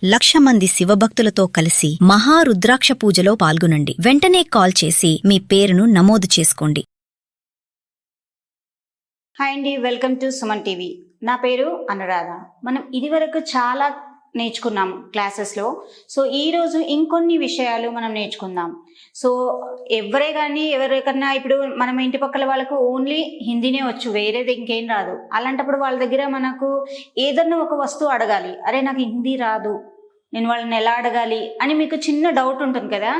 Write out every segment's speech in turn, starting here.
1,00,000 మంది శివభక్తులతో కలిసి మహారుద్రాక్ష పూజలో పాల్గొనండి. వెంటనే కాల్ చేసి మీ పేరును నమోదు చేసుకోండి. హాయ్ అండి, వెల్కమ్ టు సుమన్ టీవీ. నా పేరు అనురాధ. మనం ఇదివరకు చాలా నేర్చుకున్నాము క్లాసెస్లో. సో ఈరోజు ఇంకొన్ని విషయాలు మనం నేర్చుకుందాం. సో ఎవరికన్నా ఇప్పుడు మనం ఇంటి పక్కల వాళ్ళకు ఓన్లీ హిందీనే వచ్చు, వేరేది ఇంకేం రాదు. అలాంటప్పుడు వాళ్ళ దగ్గర మనకు ఏదన్నా ఒక వస్తువు అడగాలి. అరే నాకు హిందీ రాదు, నేను వాళ్ళని ఎలా అడగాలి అని మీకు చిన్న డౌట్ ఉంటుంది కదా.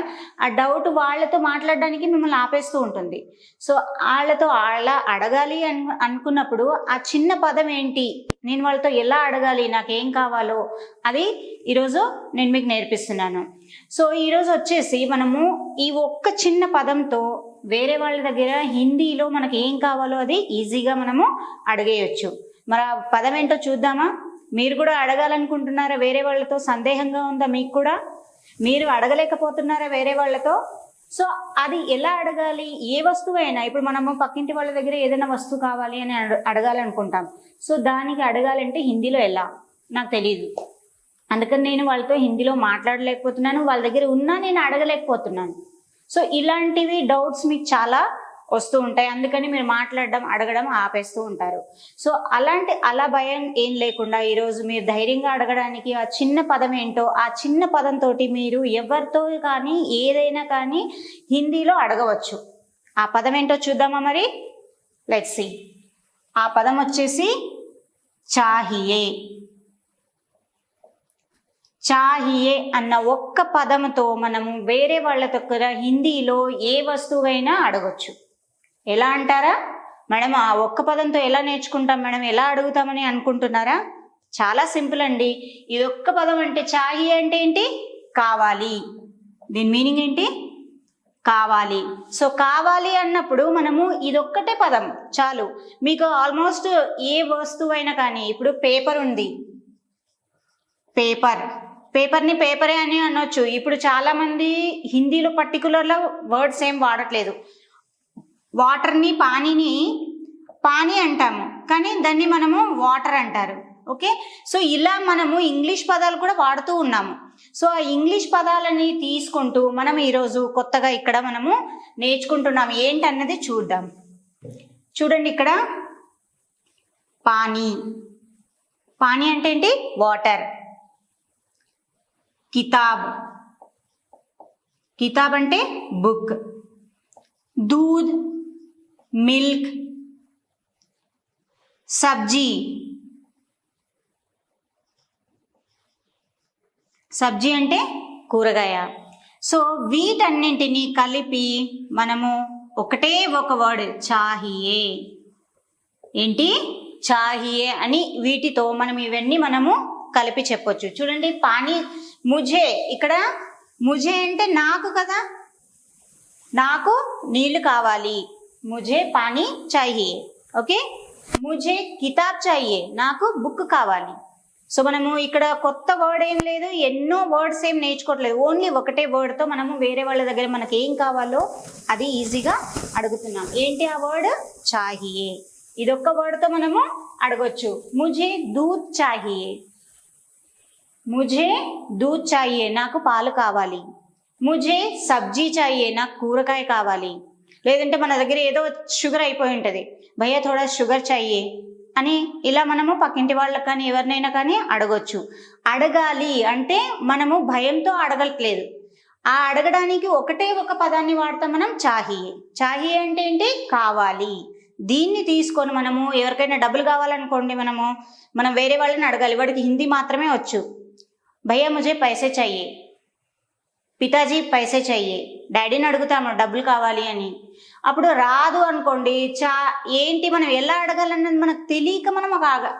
ఆ డౌట్ వాళ్ళతో మాట్లాడడానికి మిమ్మల్ని ఆపేస్తూ ఉంటుంది. సో వాళ్ళతో అలా అడగాలి అనుకున్నప్పుడు ఆ చిన్న పదం ఏంటి, నేను వాళ్ళతో ఎలా అడగాలి, నాకేం కావాలో అది ఈరోజు నేను మీకు నేర్పిస్తున్నాను. సో ఈరోజు వచ్చేసి మనము ఈ ఒక్క చిన్న పదంతో వేరే వాళ్ళ దగ్గర హిందీలో మనకి ఏం కావాలో అది ఈజీగా మనము అడిగేయచ్చు. మరి ఆ పదం ఏంటో చూద్దామా? మీరు కూడా అడగాలనుకుంటున్నారా? వేరే వాళ్ళతో సందేహంగా ఉందా మీకు కూడా? మీరు అడగలేకపోతున్నారా వేరే వాళ్ళతో? సో అది ఎలా అడగాలి? ఏ వస్తువు అయినా, ఇప్పుడు మనము పక్కింటి వాళ్ళ దగ్గర ఏదైనా వస్తువు కావాలి అని అడగాలనుకుంటాం. సో దానికి అడగాలంటే హిందీలో ఎలా నాకు తెలియదు, అందుకని నేను వాళ్ళతో హిందీలో మాట్లాడలేకపోతున్నాను, వాళ్ళ దగ్గర ఉన్నా నేను అడగలేకపోతున్నాను. సో ఇలాంటివి డౌట్స్ మీకు చాలా వస్తూ ఉంటాయి, అందుకని మీరు మాట్లాడడం అడగడం ఆపేస్తూ ఉంటారు. సో అలా భయం ఏం లేకుండా ఈరోజు మీరు ధైర్యంగా అడగడానికి ఆ చిన్న పదం ఏంటో, ఆ చిన్న పదంతో మీరు ఎవరితో కానీ ఏదైనా కానీ హిందీలో అడగవచ్చు. ఆ పదం ఏంటో చూద్దామా మరి? Let's see. ఆ పదం వచ్చేసి చాహియే. చాహియే అన్న ఒక్క పదంతో మనము వేరే వాళ్ళ దగ్గర హిందీలో ఏ వస్తువైనా అడగొచ్చు. ఎలా అంటారా? మేడం ఆ ఒక్క పదంతో ఎలా నేర్చుకుంటాం మేడం, ఎలా అడుగుతామని అనుకుంటున్నారా? చాలా సింపుల్ అండి. ఇది ఒక్క పదం అంటే చాహియే అంటే ఏంటి? కావాలి. దీని మీనింగ్ ఏంటి? కావాలి. సో కావాలి అన్నప్పుడు మనము ఇదొక్కటే పదం చాలు. మీకు ఆల్మోస్ట్ ఏ వస్తువైనా కానీ, ఇప్పుడు పేపర్ ఉంది, పేపర్ని పేపరే అని అనొచ్చు. ఇప్పుడు చాలా మంది హిందీలో పర్టికులర్గా వర్డ్స్ ఏం వాడట్లేదు. వాటర్ని పానీ అంటాము, కానీ దాన్ని మనము వాటర్ అంటారు. ఓకే, సో ఇలా మనము ఇంగ్లీష్ పదాలు కూడా వాడుతూ ఉన్నాము. సో ఆ ఇంగ్లీష్ పదాలని తీసుకుంటూ మనం ఈరోజు కొత్తగా ఇక్కడ మనము నేర్చుకుంటున్నాము. ఏంటన్నది చూద్దాం. చూడండి, ఇక్కడ పానీ అంటే ఏంటి? వాటర్. కితాబ్ అంటే బుక్. दूध, మిల్క్. సబ్జీ అంటే కూరగాయ. సో వీటన్నింటినీ కలిపి మనము ఒకటే ఒక వర్డ్ చాహియే. ఏంటి? చాహియే అని వీటితో మనం ఇవన్నీ మనము కలిపి చెప్పొచ్చు. చూడండి, పానీ ముझे, ఇక్కడ ముझे అంటే నాకు కదా, నాకు నీళ్లు కావాలి, ముझे పానీ చాహియే. ఓకే, ముझे కితాబ్ చాహియే, నాకు బుక్ కావాలి. సో మనము ఇక్కడ కొత్త వర్డ్ ఏం లేదు, ఎన్నో వర్డ్స్ ఏం నేర్చుకోవట్లేదు, ఓన్లీ ఒకటే వర్డ్తో మనము వేరే వాళ్ళ దగ్గర మనకి ఏం కావాలో అది ఈజీగా అడుగుతున్నాం. ఏంటి ఆ వర్డ్? చాహియే. ఇదొక్క వర్డ్తో మనము అడగొచ్చు. ముझे दूध చాహియే, నాకు పాలు కావాలి. ముझे సబ్జీ చాహియే, నాకు కూరగాయ కావాలి. లేదంటే మన దగ్గర ఏదో షుగర్ అయిపోయి ఉంటుంది, భయ్యా థోడా షుగర్ చాహియే అని ఇలా మనము పక్కింటి వాళ్ళకి కానీ ఎవరినైనా కానీ అడగొచ్చు. అడగాలి అంటే మనము భయంతో అడగట్లేదు, ఆ అడగడానికి ఒకటే ఒక పదాన్ని వాడతాం మనం, చాహియే అంటే ఏంటి? కావాలి. దీన్ని తీసుకొని మనము ఎవరికైనా డబ్బులు కావాలనుకోండి, మనం వేరే వాళ్ళని అడగాలి, వాడికి హిందీ మాత్రమే వచ్చు. భయ్యా ముझे పైసే చాహియే, పితాజీ పైసే చాహియే, డాడీని అడుగుతాము డబ్బులు కావాలి అని. అప్పుడు రాదు అనుకోండి, ఏంటి మనం ఎలా అడగాలన్నది మనకు తెలియక మనం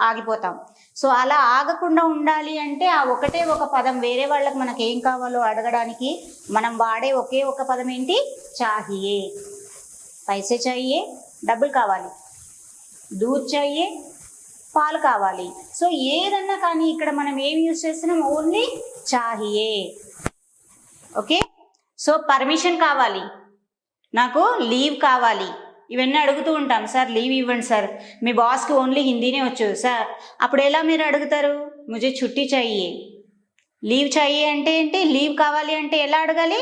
ఆగిపోతాం. సో అలా ఆగకుండా ఉండాలి అంటే ఆ ఒకటే ఒక పదం వేరే వాళ్ళకి మనకి ఏం కావాలో అడగడానికి మనం వాడే ఒకే ఒక పదం ఏంటి? చాహియే. పైసే చాహియే, డబ్బులు కావాలి. దూద్ చాహియే, పాలు కావాలి. సో ఏదన్నా కానీ ఇక్కడ మనం ఏం యూజ్ చేస్తున్నాం? ఓన్లీ చాహియే. ఓకే, సో పర్మిషన్ కావాలి, నాకు లీవ్ కావాలి, ఇవన్నీ అడుగుతూ ఉంటాం. సార్ లీవ్ ఇవ్వండి సార్, మీ బాస్కి ఓన్లీ హిందీనే వచ్చు సార్. అప్పుడు ఎలా మీరు అడుగుతారు? ముझे छुट्टी चाहिए, లీవ్ చాయే అంటే ఏంటి? లీవ్ కావాలి అంటే ఎలా అడగాలి?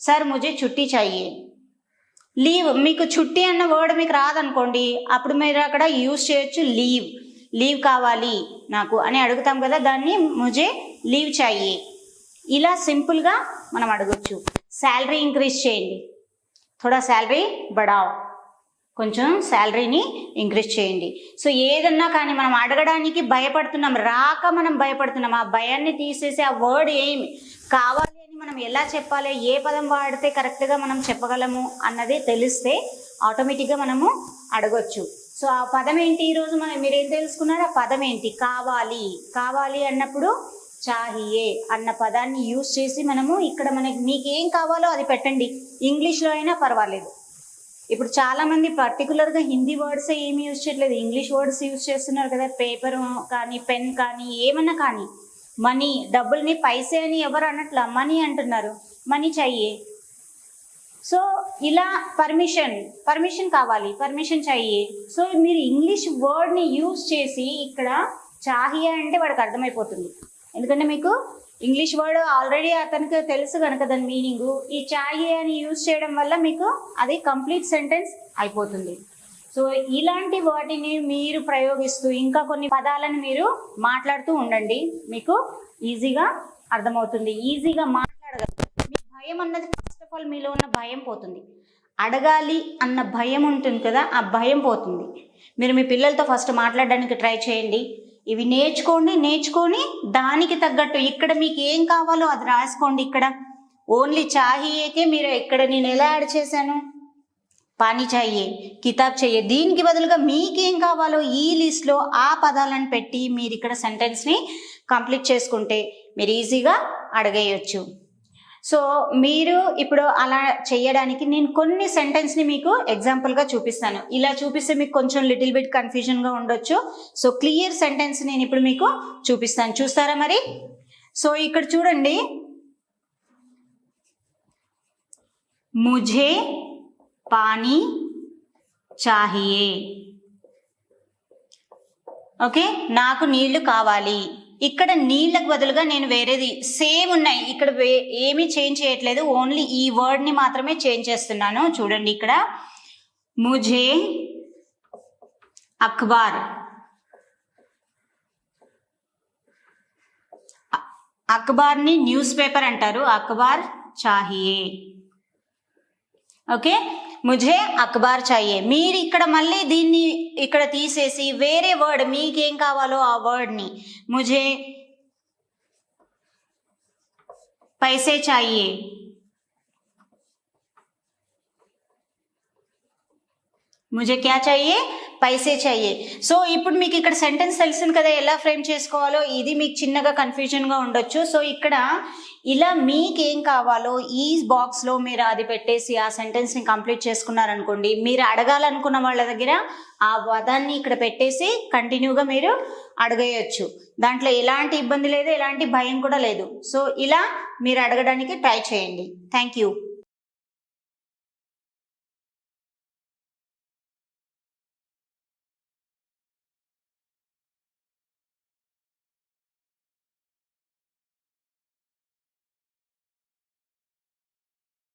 సార్ ముజే చుట్టి చాయే. లీవ్, మీకు చుట్టి అన్న వర్డ్ మీకు రాదనుకోండి, అప్పుడు మీరు అక్కడ యూజ్ చేయొచ్చు లీవ్. లీవ్ కావాలి నాకు అని అడుగుతాం కదా, దాన్ని ముజే లీవ్ చాయే. ఇలా సింపుల్గా మనం అడగొచ్చు. శాలరీ ఇంక్రీజ్ చేయండి, థోడా శాలరీ బడావ్, కొంచెం శాలరీని ఇంక్రీజ్ చేయండి. సో ఏదన్నా కానీ మనం అడగడానికి భయపడుతున్నాం, రాక మనం భయపడుతున్నాం. ఆ భయాన్ని తీసేసి ఆ వర్డ్ ఏమి కావాలి అని మనం ఎలా చెప్పాలి, ఏ పదం వాడితే కరెక్ట్గా మనం చెప్పగలము అన్నది తెలిస్తే ఆటోమేటిక్గా మనము అడగొచ్చు. సో ఆ పదం ఏంటి? ఈరోజు మీరేం తెలుసుకున్నారు? ఆ పదం ఏంటి? కావాలి. కావాలి అన్నప్పుడు చాహియే అన్న పదాన్ని యూజ్ చేసి మనము ఇక్కడ మీకు ఏం కావాలో అది పెట్టండి. ఇంగ్లీష్లో అయినా పర్వాలేదు. ఇప్పుడు చాలామంది పర్టికులర్గా హిందీ వర్డ్స్ ఏమి యూజ్ చేయట్లేదు, ఇంగ్లీష్ వర్డ్స్ యూజ్ చేస్తున్నారు కదా. పేపర్ కానీ పెన్ కానీ ఏమన్నా కానీ, మనీ, డబ్బుల్ని పైసే అని ఎవరు అనట్లా, మనీ అంటున్నారు. మనీ చాయే. సో ఇలా పర్మిషన్ కావాలి, పర్మిషన్ చాయే. సో మీరు ఇంగ్లీష్ వర్డ్ని యూజ్ చేసి ఇక్కడ చాహియే అంటే వాడికి అర్థమైపోతుంది. ఎందుకంటే మీకు ఇంగ్లీష్ వర్డ్ ఆల్రెడీ అతనికి తెలుసు కనుక దాని మీనింగు. ఈ చాయే అని యూజ్ చేయడం వల్ల మీకు అది కంప్లీట్ సెంటెన్స్ అయిపోతుంది. సో ఇలాంటి వాటిని మీరు ప్రయోగిస్తూ ఇంకా కొన్ని పదాలను మీరు మాట్లాడుతూ ఉండండి, మీకు ఈజీగా అర్థమవుతుంది, ఈజీగా మాట్లాడగలరు. మీ భయం అన్నది ఫస్ట్ ఆఫ్ ఆల్ మీలో ఉన్న భయం పోతుంది. అడగాలి అన్న భయం ఉంటుంది కదా, ఆ భయం పోతుంది. మీరు మీ పిల్లలతో ఫస్ట్ మాట్లాడడానికి ట్రై చేయండి. ఇవి నేర్చుకొని దానికి తగ్గట్టు ఇక్కడ మీకు ఏం కావాలో అది రాసుకోండి. ఇక్కడ ఓన్లీ చాహియేకే మీరు ఇక్కడ నేను ఎలా యాడ్ చేశాను? పానీ చాయే, కితాబ్ చాయే. దీనికి బదులుగా మీకేం కావాలో ఈ లిస్ట్లో ఆ పదాలను పెట్టి మీరు ఇక్కడ సెంటెన్స్ని కంప్లీట్ చేసుకుంటే మీరు ఈజీగా అడగేయచ్చు. సో మీరు ఇప్పుడు అలా చేయడానికి నేను కొన్ని సెంటెన్స్ని మీకు ఎగ్జాంపుల్గా చూపిస్తాను. ఇలా చూపిస్తే మీకు కొంచెం లిటిల్ బిట్ కన్ఫ్యూజన్గా ఉండొచ్చు. సో క్లియర్ సెంటెన్స్ నేను ఇప్పుడు మీకు చూపిస్తాను, చూస్తారా మరి? సో ఇక్కడ చూడండి, ముझे పానీ చాహియే. ఓకే, నాకు నీళ్లు కావాలి. ఇక్కడ నీళ్ళకు బదులుగా నేను వేరేది సేమ్ ఉన్నాయి, ఇక్కడ ఏమీ చేంజ్ చేయట్లేదు, ఓన్లీ ఈ వర్డ్ని మాత్రమే చేంజ్ చేస్తున్నాను. చూడండి ఇక్కడ ముझे అఖ్బార్, అఖ్బార్ని న్యూస్ పేపర్ అంటారు, అఖ్బార్ చాహియే. ఓకే, ముझे అఖ్బార్ చాహియే. మీరు ఇక్కడ మళ్ళీ దీన్ని ఇక్కడ తీసేసి వేరే వర్డ్ మీకేం కావాలో ఆ వర్డ్ని ముझे పైసే చాహియే, ముझे క్యా చాహియే? పైసే చాహియే. సో ఇప్పుడు మీకు ఇక్కడ సెంటెన్స్ తెలిసింది కదా ఎలా ఫ్రేమ్ చేసుకోవాలో. ఇది మీకు చిన్నగా కన్ఫ్యూజన్గా ఉండొచ్చు. సో ఇక్కడ ఇలా మీకేం కావాలో ఈ బాక్స్లో మీరు అది పెట్టేసి ఆ సెంటెన్స్ని కంప్లీట్ చేసుకున్నారనుకోండి, మీరు అడగాలనుకున్న వాళ్ళ దగ్గర ఆ పదాన్ని ఇక్కడ పెట్టేసి కంటిన్యూగా మీరు అడగేయచ్చు. దాంట్లో ఎలాంటి ఇబ్బంది లేదు, ఎలాంటి భయం కూడా లేదు. సో ఇలా మీరు అడగడానికి ట్రై చేయండి. Thank you.